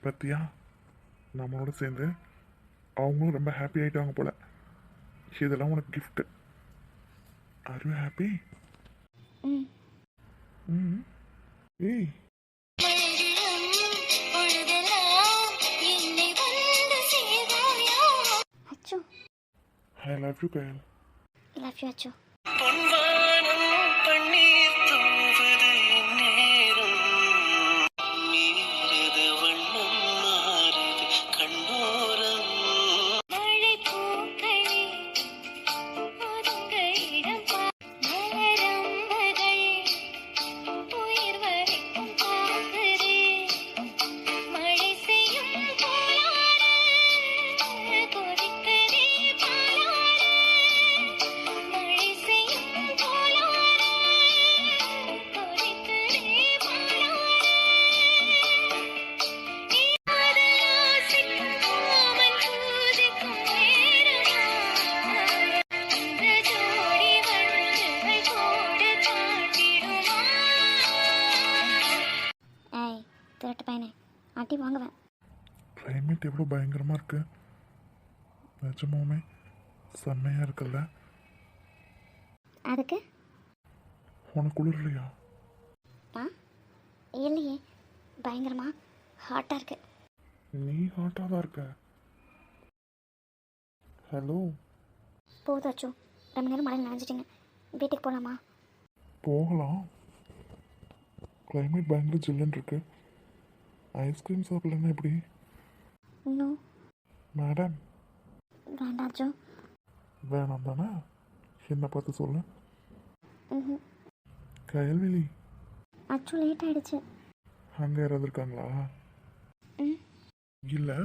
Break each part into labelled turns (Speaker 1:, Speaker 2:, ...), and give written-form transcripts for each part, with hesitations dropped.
Speaker 1: பத்தியா நம்மளோட சேர்ந்து அவங்களும் ரொம்ப ஹாப்பி ஆகிட்டாங்க போல. இதெல்லாம் உனக்கு கிஃப்ட். R you happy?
Speaker 2: ம்
Speaker 1: ம். ஏய்,
Speaker 2: அச்சோ,
Speaker 1: ஐ love you Kayal.
Speaker 2: Love you அச்சோ. திருட்டு பையனே, அடி வாங்குவேன்.
Speaker 1: கிளைமேட் எவ்வளோ பயங்கரமாக இருக்கு. நிஜமாவுமே செம்மையாக இருக்குல்ல?
Speaker 2: அதுக்கு
Speaker 1: உனக்கு குளிர் இல்லையா?
Speaker 2: ஆ இல்லையே, பயங்கரமா ஹாட்டாக இருக்கு.
Speaker 1: நீ ஹாட்டாக தான் இருக்க. ஹலோ,
Speaker 2: போதாச்சோ, ரொம்ப நேரம் மழையில் நனைஞ்சிட்டிங்க. வீட்டுக்கு போகலாமா?
Speaker 1: போகலாம். கிளைமேட் பயங்கர ஜில்லுன்னு இருக்கு. ஐஸ்கிரீம் சாப்பிடலன்னா எப்படி?
Speaker 2: இன்னும்
Speaker 1: மேடம்
Speaker 2: வேண்டாச்சோ.
Speaker 1: வேணாம் தானே? என்ன பார்த்து சொல்லு.
Speaker 2: ம்
Speaker 1: கயல்விழி,
Speaker 2: அச்சோ, லேட் ஆகிடுச்சு.
Speaker 1: அங்கே யாராவது இருக்காங்களா?
Speaker 2: ம்
Speaker 1: இல்லை,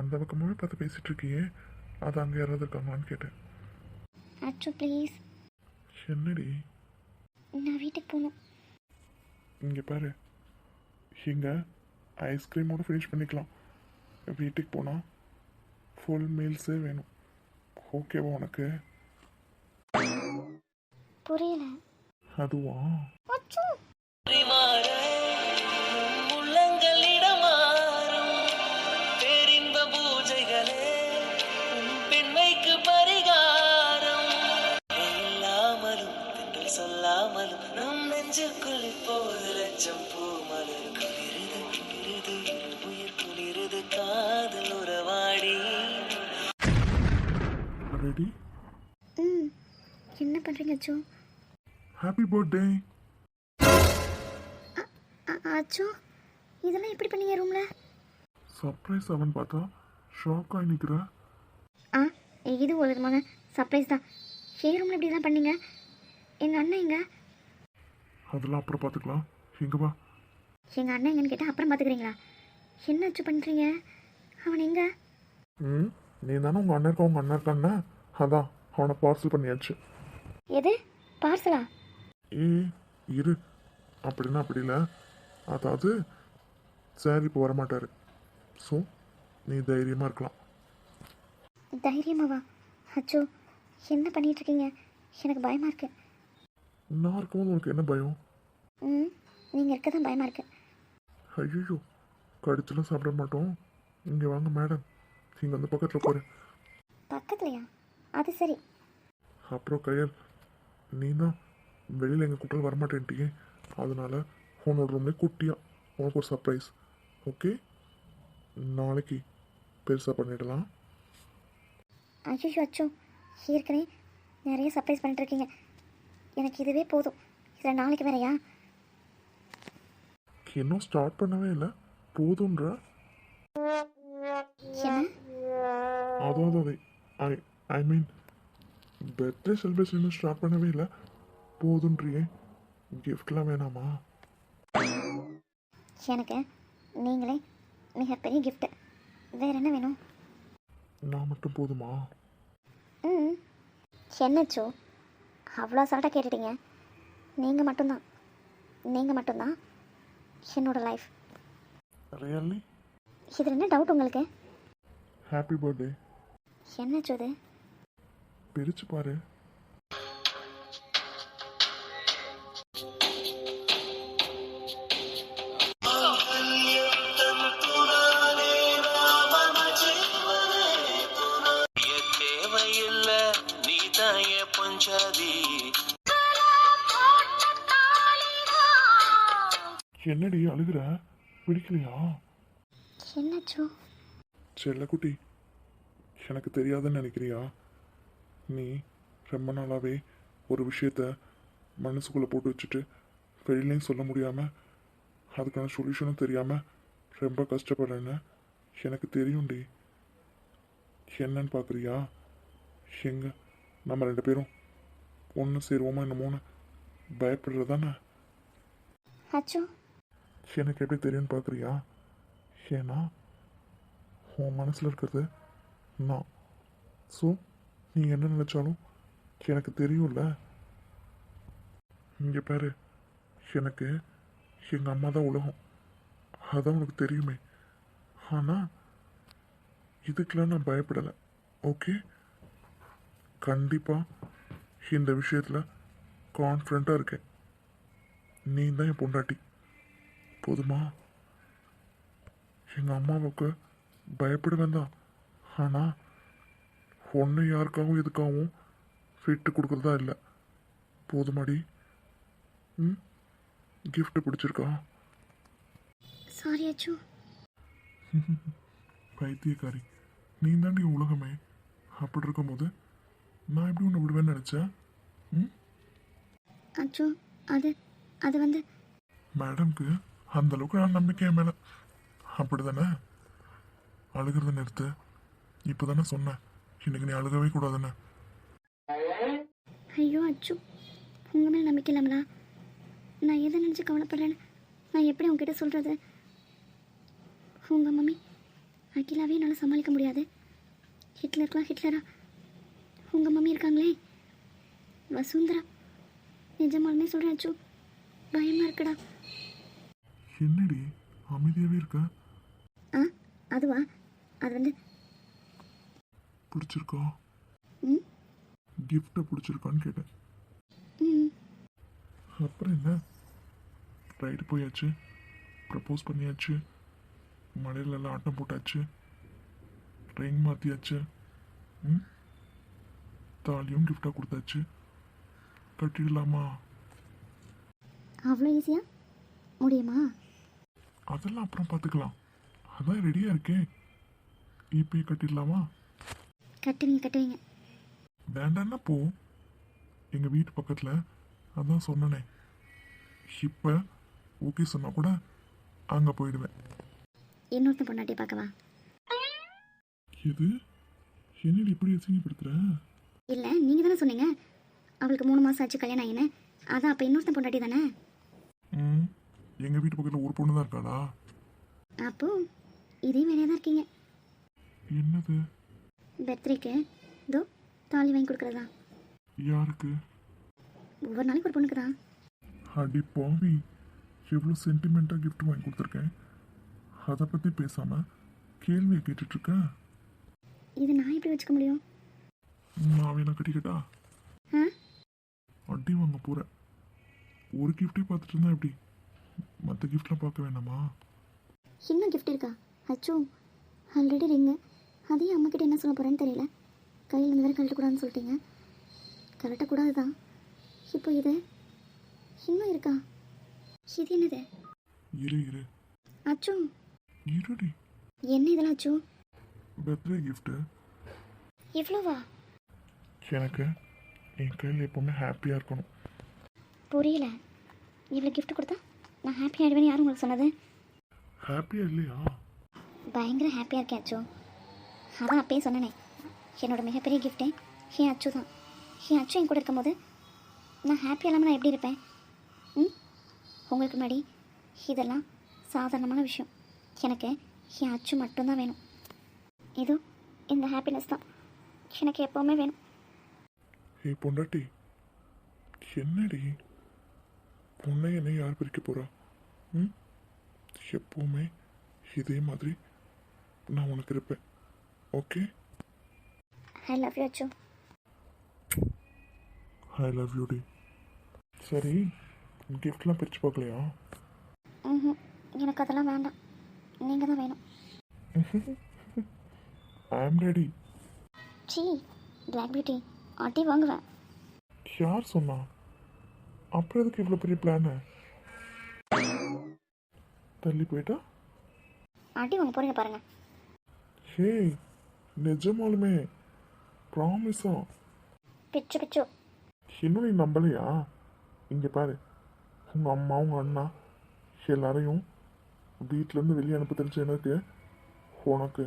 Speaker 1: அந்த பக்கமாகவே பார்த்து பேசிகிட்டு இருக்கியே, அது அங்கே யாராவது இருக்காங்களான்னு கேட்டேன்.
Speaker 2: அச்சோ ப்ளீஸ்,
Speaker 1: என்னடி?
Speaker 2: நான் வீட்டுக்கு போகணும்.
Speaker 1: இங்கே பாரு, இங்கே ஐஸ்கிரீமோடு ஃபினிஷ் பண்ணிக்கலாம். வீட்டுக்கு போனால் ஃபுல் மீல்ஸே வேணும். ஓகேவா உனக்கு?
Speaker 2: புரியல.
Speaker 1: அதுவா?
Speaker 2: அச்சோ,
Speaker 1: ரெடி?
Speaker 2: ம் என்ன பண்ணுறீங்க அச்சோ?
Speaker 1: Happy birthday.
Speaker 2: அச்சோ, இதெல்லாம் எப்படி பண்ணீங்க ரூமில்?
Speaker 1: சர்ப்ரைஸ் அவன் பார்த்தா ஷாக் ஆகி நிற்கிற.
Speaker 2: ஆ, இது ஒரு விதமான சர்ப்ரைஸ் தான். ஏ ரூமில் இப்படி தான் பண்ணீங்க? எங்கள் அண்ணன் எங்க?
Speaker 1: அதெல்லாம் அப்புறம் பார்த்துக்கலாம். இங்கே வா.
Speaker 2: எங்கள் அண்ணன் எங்கன்னு கேட்டால் அப்புறம் பார்த்துக்கிறீங்களா? என்ன அச்சு பண்ணுறீங்க? அவன் எங்க?
Speaker 1: ம், நீ தானே உங்கள் அண்ணன் இருக்கான்னா, அதான் அவனை பார்சல் பண்ணியாச்சு.
Speaker 2: எது பார்சலா?
Speaker 1: இரு, அப்படின்னா அப்படி இல்லை. அதாவது சார் இப்போ வரமாட்டார். ஸோ நீ தைரியமாக இருக்கலாம்.
Speaker 2: தைரியமாவா? அச்சோ, என்ன பண்ணிகிட்ருக்கீங்க? எனக்கு பயமாக இருக்கு.
Speaker 1: நான் இருக்கும்போது உனக்கு என்ன பயம்?
Speaker 2: ம் நீங்கள் இருக்க தான் பயமாக இருக்கு.
Speaker 1: ஐயோ, கடிச்செல்லாம் சாப்பிட மாட்டோம். இங்கே வாங்க மேடம், இங்கே அந்த பக்கத்தில் போகிறேன்.
Speaker 2: பக்கத்துலையா? அது சரி.
Speaker 1: அப்புறம் கையல், நீ தான் வெளியில் எங்கள் கூட்டால் வரமாட்டேன்ட்டியே, அதனால் உன்னோட ரூம்லேயே குட்டியாக உனக்கு ஒரு சர்ப்ரைஸ். ஓகே, நாளைக்கு பெருசாக பண்ணிடலாம்.
Speaker 2: ஐயோ அச்சோ, ஏற்கனவே நிறைய சர்ப்ரைஸ் பண்ணிட்டுருக்கீங்க. எனக்கு இதுவே போதும். இதில் நாளைக்கு வேறையா?
Speaker 1: இன்னும் ஸ்டார்ட் பண்ணவே இல்லை, போதுன்ற.
Speaker 2: என்ன?
Speaker 1: அதாவது ஐ ஐ மீன் பர்த்டே செலிப்ரேஷன் இன்னும் ஸ்டார்ட் பண்ணவே இல்லை, போதுன்றியே. கிஃப்ட்லாம் வேணாமா?
Speaker 2: எனக்கு நீங்களே மிகப்பெரிய கிஃப்ட்டு. வேறு என்ன வேணும்?
Speaker 1: நான் மட்டும் போதுமா?
Speaker 2: ம் என்னச்சோ, அவ்வளோ சால்ட்டாக கேட்டுட்டீங்க. நீங்கள் மட்டும்தான் என்னோட லைஃப்.
Speaker 1: ரியல்லி?
Speaker 2: இதில் என்ன டவுட் உங்களுக்கு?
Speaker 1: Happy birthday.
Speaker 2: என்னச்சோ இது?
Speaker 1: பிரிச்சு பாரு.
Speaker 3: ஏ பொஞ்சாதி.
Speaker 1: என்னடி அழுகுற? பிடிக்கலையா?
Speaker 2: என்னாச்சோ?
Speaker 1: செல்லக்குட்டி, எனக்கு தெரியாதுன்னு நினைக்கிறியா? நீ ரொம்ப நாளாவே ஒரு விஷயத்த மனசுக்குள்ளே போட்டு வச்சுட்டு வெளியிலையும் சொல்ல முடியாமல் அதுக்கான சொல்யூஷனும் தெரியாமல் ரொம்ப கஷ்டப்படுறேன்னு எனக்கு தெரியும்டி. என்னன்னு பார்க்குறியா? எங்க நம்ம 2 பேரும் ஒன்று சேருவோமா என்னமோன்னு பயப்படுறதானே?
Speaker 2: அச்சோ,
Speaker 1: எனக்கு எப்படி தெரியும்னு பார்க்குறியா? ஏன்னா உன் மனசில் இருக்கிறது நான். ஸோ நீ என்ன நினச்சாலும் எனக்கு தெரியும்ல. இங்கே பாரு, எனக்கு எங்கள் அம்மா தான் உலகம், அதான் உனக்கு தெரியுமே. ஆனால் இதுக்கெல்லாம் நான் பயப்படலை. ஓகே, கண்டிப்பாக இந்த விஷயத்தில் கான்ஃபிடண்ட்டாக இருக்கேன். நீ தான் என் பொண்டாட்டி, போதுமா? எங்கள் அம்மாவுக்கு பயப்படுவேன் தான், ஆனால் ஒன்றை யாருக்காகவும் எதுக்காகவும் விட்டு கொடுக்குறதா இல்லை. போதுமாடி? ம், கிஃப்ட் பிடிச்சிருக்கா?
Speaker 2: சாரி அச்சு.
Speaker 1: பைத்தியக்காரி, நீ தாண்டி உலகமே. அப்படி இருக்கும்போது நான் எப்படி உன்னை விடுவேன்னு நினச்சேன்? ம்,
Speaker 2: அச்சு, அது அது வந்து
Speaker 1: மேடம்க்கு அந்த அளவுக்கு நான் நம்பிக்கை என் மேலே. அப்படி தானே? அழுகிறத நிறுத்து. இப்போ தானே சொன்னேன் இன்னைக்கு நீ அழுகவே கூடாதுன்னு.
Speaker 2: ஐயோ அச்சு, உங்கள் மேலே நம்பிக்கை இல்லாமலா? நான் எதை நினச்சி கவலைப்படுறேன்னு நான் எப்படி உங்ககிட்ட சொல்கிறது? உங்கள் மம்மி அகிலாவே என்னால் சமாளிக்க முடியாது. ஹிட்லருக்குலாம் ஹிட்லரா உங்கள் மம்மி இருக்காங்களே, வசுந்தரா. நிஜமாலுமே சொல்கிறேன் அச்சு, பயமாக இருக்குடா.
Speaker 1: என்னடி அமைதியாகவே இருக்க?
Speaker 2: ஆ, அதுவா? அது வந்து
Speaker 1: பிடிச்சிருக்கா?
Speaker 2: ம்
Speaker 1: கிஃப்ட்டை பிடிச்சிருக்கான்னு கேட்டேன்.
Speaker 2: ம்
Speaker 1: அப்புறம் என்ன, ரைடு போயாச்சு, ப்ரப்போஸ் பண்ணியாச்சு, மலையிலெல்லாம் ஆட்டம் போட்டாச்சு, ட்ரெயின் மாற்றியாச்சு, ம், தாலியும் கிஃப்டாக கொடுத்தாச்சு. கட்டிடலாமா?
Speaker 2: அவ்வளோ ஈஸியாக முடியுமா?
Speaker 1: அதெல்லாம் அப்புறம் பார்த்துக்கலாம். அதான் ரெடியாக இருக்கேன். இப்பயே கட்டிடலாமா?
Speaker 2: கட்டுவீங்க கட்டுவீங்க.
Speaker 1: வேண்டான்னா போ, எங்கள் வீட்டு பக்கத்தில், அதான் சொன்னனே. இப்போ ஓகே சொன்னால் கூட அங்கே போயிடுவேன்.
Speaker 2: இன்னொருத்தன் பொண்டாட்டி பார்க்கவா?
Speaker 1: எது? என்னடி இப்படி அசிங்கப்படுத்துற?
Speaker 2: இல்லை, நீங்கள் தானே சொன்னீங்க அவளுக்கு 3 மாதம் ஆச்சு கல்யாணம் ஆகினு. அதான் அப்போ இன்னொருத்தன் பொண்டாட்டி தானே?
Speaker 1: ம், எங்கள் வீட்டு பக்கத்தில் ஒரு பொண்ணு தான் இருக்காளா?
Speaker 2: அப்போ இதே வேலையாக தான் இருக்கீங்க.
Speaker 1: என்னது?
Speaker 2: பர்த்டேக்கு இதோ தாலி வாங்கி கொடுக்குறதா?
Speaker 1: யாருக்கு?
Speaker 2: ஒவ்வொரு நாளைக்கு ஒரு பொண்ணுக்கு தான்.
Speaker 1: அடி பாவி, எவ்வளோ சென்டிமெண்ட்டாக gift வாங்கி கொடுத்துருக்கேன். அதை பற்றி பேசாமல் கேள்வியை கேட்டுட்ருக்க.
Speaker 2: இது நான் எப்படி வச்சுக்க முடியும்?
Speaker 1: நான் வேணா கட்டிக்கிட்டா?
Speaker 2: ஆ,
Speaker 1: அடி வாங்க போகிறேன். ஒரு கிஃப்டே பார்த்துட்டு இருந்தா எப்படி? மற்ற கிஃப்ட்லாம் பார்க்க வேணாமா?
Speaker 2: இன்னும் கிஃப்ட் இருக்கா? அச்சோ, ஆல்ரெடி ரிங்கு. அதையும் அம்மாக்கிட்ட என்ன சொல்ல போகிறேன்னு தெரியல. கையில் இருந்து வேறு கழட்டக்கூடாதுன்னு சொல்லிட்டீங்க. கழட்டக்கூடாது தான். இப்போ இது இன்னும் இருக்கா? இது என்னது?
Speaker 1: இரு இரு
Speaker 2: அச்சோ,
Speaker 1: இருடி.
Speaker 2: என்ன இதெல்லாம் அச்சோ?
Speaker 1: Birthday gift.
Speaker 2: இவ்வளோவா?
Speaker 1: எனக்கு என் கையில் எப்போவுமே ஹாப்பியாக இருக்கணும்.
Speaker 2: புரியல. இவ்வளோ கிஃப்ட் கொடுத்தா நான் ஹாப்பி ஆகிடுவேன்னு யாரும் உங்களுக்கு சொன்னது?
Speaker 1: ஹாப்பியாக இல்லையா?
Speaker 2: பயங்கர ஹாப்பியாக இருக்கேன் அச்சோ. அதான் அப்பயே சொன்னனே, என்னோட மிகப்பெரிய கிஃப்ட்டே என் அச்சு தான். என் அச்சு என் கூட இருக்கும்போது நான் ஹாப்பி இல்லாமல் நான் எப்படி இருப்பேன்? ம், உங்களுக்கு முன்னாடி இதெல்லாம் சாதாரணமான விஷயம். எனக்கு என் அச்சு மட்டும்தான் வேணும். இதோ இந்த ஹாப்பினஸ் தான் எனக்கு எப்போவுமே வேணும்.
Speaker 1: ஏய் பொண்டாட்டி, என்னடி பொண்ணை என்னை யார் பிரிக்க போகிறா? ம், எப்போவுமே இதே மாதிரி நான் உனக்கு இருப்பேன். Okay?
Speaker 2: I love you Achu.
Speaker 1: I love you டி. சரி, கிஃப்ட்லாம் பிரித்து பார்க்கலையா?
Speaker 2: ம், எனக்கு அதெல்லாம் வேண்டாம். நீங்கள் தான் வேணும்.
Speaker 1: ஐ am ready.
Speaker 2: C, black beauty அடி வாங்குவேன்.
Speaker 1: யார் சொன்னா? அப்புறம் எதுக்கு இவ்வளோ பெரிய பிளானு? தள்ளி போயிட்டா?
Speaker 2: அடி வாங்க போகிறீங்க பாருங்கள்.
Speaker 1: ஹே, நிஜமாலுமே ப்ராமிஸா?
Speaker 2: பிச்சு பிச்சு.
Speaker 1: இன்னும் நீ நம்பலையா? இங்கே பாரு, உங்கள் அம்மா உங்கள் அண்ணா எல்லாரையும் வீட்டிலேருந்து வெளியே அனுப்ப தெரிஞ்ச எனக்கு உனக்கு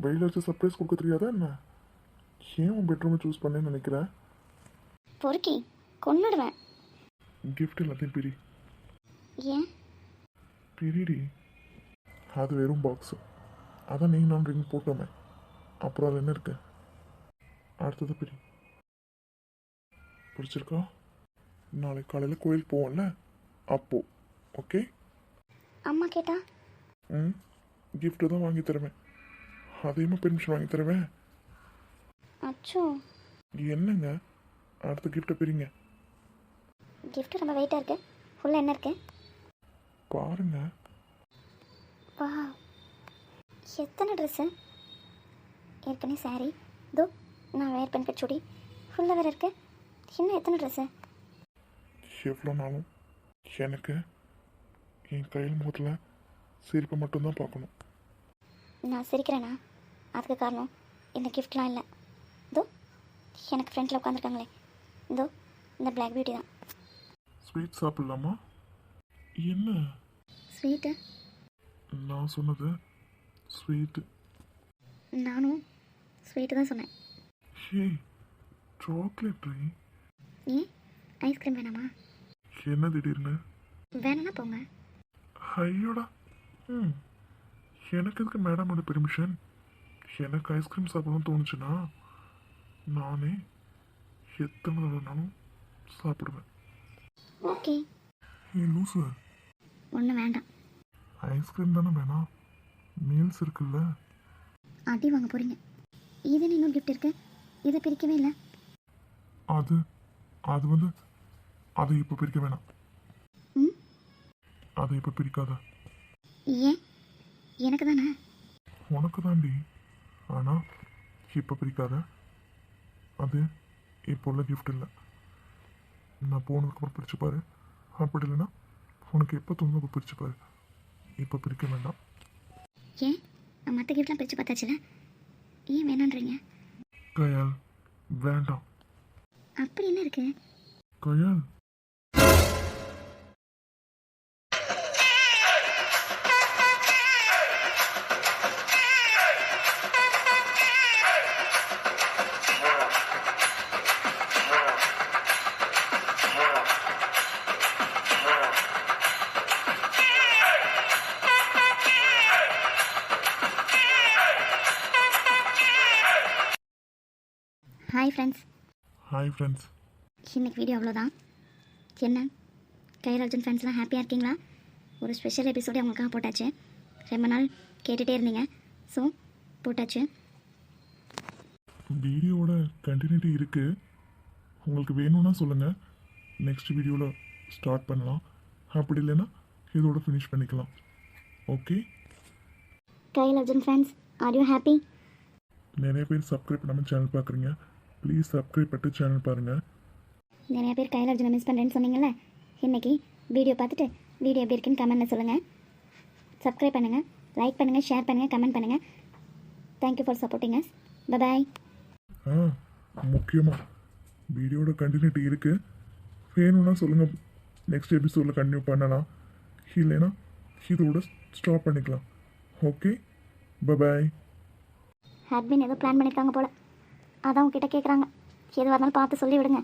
Speaker 1: வெளியில் வச்சு சர்ப்ரைஸ் கொடுக்க தெரியாதா என்ன? ஏன் உன் பெட்ரூமை சூஸ் பண்ணேன்னு நினைக்கிற?
Speaker 2: பொறுக்கி கொன்னுடுவேன்.
Speaker 1: கிஃப்ட் எல்லாத்தையும் பிரி.
Speaker 2: ஏன்?
Speaker 1: பிரிடி. அது வெறும் பாக்ஸு. அதான் நீங்கள் நான் ரிங் போட்டோமே, அப்புறம் அது என்ன இருக்கு? அடுத்தது பிரி. பிடிச்சிருக்கா? நாளைக்கு காலையில் கோயிலுக்கு போவோம்ல, அப்போ ஓகே?
Speaker 2: அம்மா கேட்டா?
Speaker 1: ம், கிஃப்ட்டு தான் வாங்கி தருவேன். அதையுமா பெர்மிஷன் வாங்கி தருவேன்?
Speaker 2: அச்சோ,
Speaker 1: என்னங்க, அடுத்த கிஃப்ட்டை பிரிங்க.
Speaker 2: கிஃப்ட் ரொம்ப வெயிட்டாக இருக்கு. ஃபுல்லாக என்ன இருக்கு
Speaker 1: பாருங்க.
Speaker 2: வா, எத்தனை ட்ரெஸ்ஸு? ஏற்கனவே சாரி, தோ நான் வேர் பண்ணிக்க சுடி, ஃபுல்லாக வேறு இருக்கு. இன்னும் எத்தனை ட்ரெஸ்ஸு?
Speaker 1: எவ்வளோ நாளும் எனக்கு என் கையில் முகத்தில் சிரிப்பை மட்டும்தான் பார்க்கணும்.
Speaker 2: நான் சிரிக்கிறேனா? அதுக்கு காரணம் இந்த கிஃப்ட்லாம் இல்லை. தோ எனக்கு ஃப்ரெண்டில் உட்காந்துருக்காங்களே, தோ இந்த பிளாக் பியூட்டி தான்.
Speaker 1: ஸ்வீட் சாப்பிட்லாமா? என்ன?
Speaker 2: ஸ்வீட்டு?
Speaker 1: நான் சொன்னது ஸ்வீட்டு.
Speaker 2: நானும் ஸ்வீட்டு தான் சொன்னேன்.
Speaker 1: ஹே, சாக்லேட் ட்ரீ.
Speaker 2: ஏன் ஐஸ்கிரீம் வேணாமா?
Speaker 1: என்ன திடீர்னு?
Speaker 2: வேணும்னா போங்க.
Speaker 1: ஐயோடா. ம், எனக்கு எதுக்கு மேடமோட பெர்மிஷன்? எனக்கு ஐஸ்கிரீம் சாப்பிடணும்னு தோணுச்சுன்னா நானே எத்தனை தடவைனாலும் சாப்பிடுவேன்.
Speaker 2: ஓகே.
Speaker 1: ஏ லூசு,
Speaker 2: ஒன்றும் வேண்டாம்.
Speaker 1: ஐஸ்கிரீம் தானே வேணாம், மீல்ஸ் இருக்குல்ல.
Speaker 2: அடி வாங்க போகிறீங்க. இதுன்னு இன்னும் கிஃப்ட் இருக்கு, இதை பிரிக்கவே இல்லை.
Speaker 1: அது அது வந்து அதை இப்போ பிரிக்க வேணாம்.
Speaker 2: ம்,
Speaker 1: அதை இப்போ பிரிக்காத.
Speaker 2: ஏன்? எனக்கு தானே.
Speaker 1: உனக்கு தாண்டி, ஆனால் இப்போ பிரிக்காத. அது இப்போ உள்ள கிஃப்ட் இல்லை. நான் போனதுக்கப்புறம் பிரிச்சு பாரு. அப்படி இல்லைன்னா உனக்கு எப்போ தோணுதோ அப்போ பிரிச்சு பாரு. இப்போ பிரிக்க வேண்டாம்.
Speaker 2: ஏன்? நான் மற்ற கிஃப்ட்லாம் பிரித்து பார்த்தாச்சுல, ஏன் வேணான்றீங்க?
Speaker 1: கயால், வேண்டாம்.
Speaker 2: அப்படி என்ன இருக்கு?
Speaker 1: Khayal,
Speaker 2: hi friends.
Speaker 1: Hi friends.
Speaker 2: இன்னைக்கு வீடியோ அவ்வளோதான். என்ன கைராஜன் ஃபேன்ஸ்லாம் ஹாப்பியாக இருக்கீங்களா? ஒரு ஸ்பெஷல் எபிசோடு அவங்களுக்காக போட்டாச்சு. ரொம்ப நாள் கேட்டுகிட்டே இருந்தீங்க, ஸோ போட்டாச்சு.
Speaker 1: வீடியோவோட கண்டினியூட்டி இருக்குது. உங்களுக்கு வேணும்னா சொல்லுங்கள், நெக்ஸ்ட் வீடியோவில் ஸ்டார்ட் பண்ணலாம். அப்படி இல்லைன்னா இதோட ஃபினிஷ் பண்ணிக்கலாம். Okay?
Speaker 2: Kairajan fans, are you happy?
Speaker 1: நிறைய பேர் சப்ஸ்கிரைப் பண்ணாமல் சேனல் பார்க்குறீங்க. ப்ளீஸ் சப்ஸ்கிரைப் பண்ணிட்டு சேனல் பாருங்கள்.
Speaker 2: நிறைய பேர் கைராஜனை மிஸ் பண்ணுறேன்னு சொன்னீங்கல்ல, இன்றைக்கி வீடியோ பார்த்துட்டு வீடியோ எப்படி இருக்குன்னு கமெண்ட்டில் சொல்லுங்கள். சப்ஸ்கிரைப் பண்ணுங்கள், லைக் பண்ணுங்கள், ஷேர் பண்ணுங்கள், கமெண்ட் பண்ணுங்கள். Thank you for supporting us. Bye.
Speaker 1: முக்கியமாக வீடியோட கண்டினியூட்டி இருக்குது. வேணும்னா சொல்லுங்கள், நெக்ஸ்ட் எபிசோடில் கண்டினியூ பண்ணலாம். இல்லைன்னா இதோட ஸ்டாப் பண்ணிக்கலாம். Okay, bye.
Speaker 2: அட்மின் ஏதோ பிளான் பண்ணியிருக்காங்க போல், அதான் உங்ககிட்ட கேட்குறாங்க. எதுவாக இருந்தாலும் பார்த்து சொல்லி விடுங்க.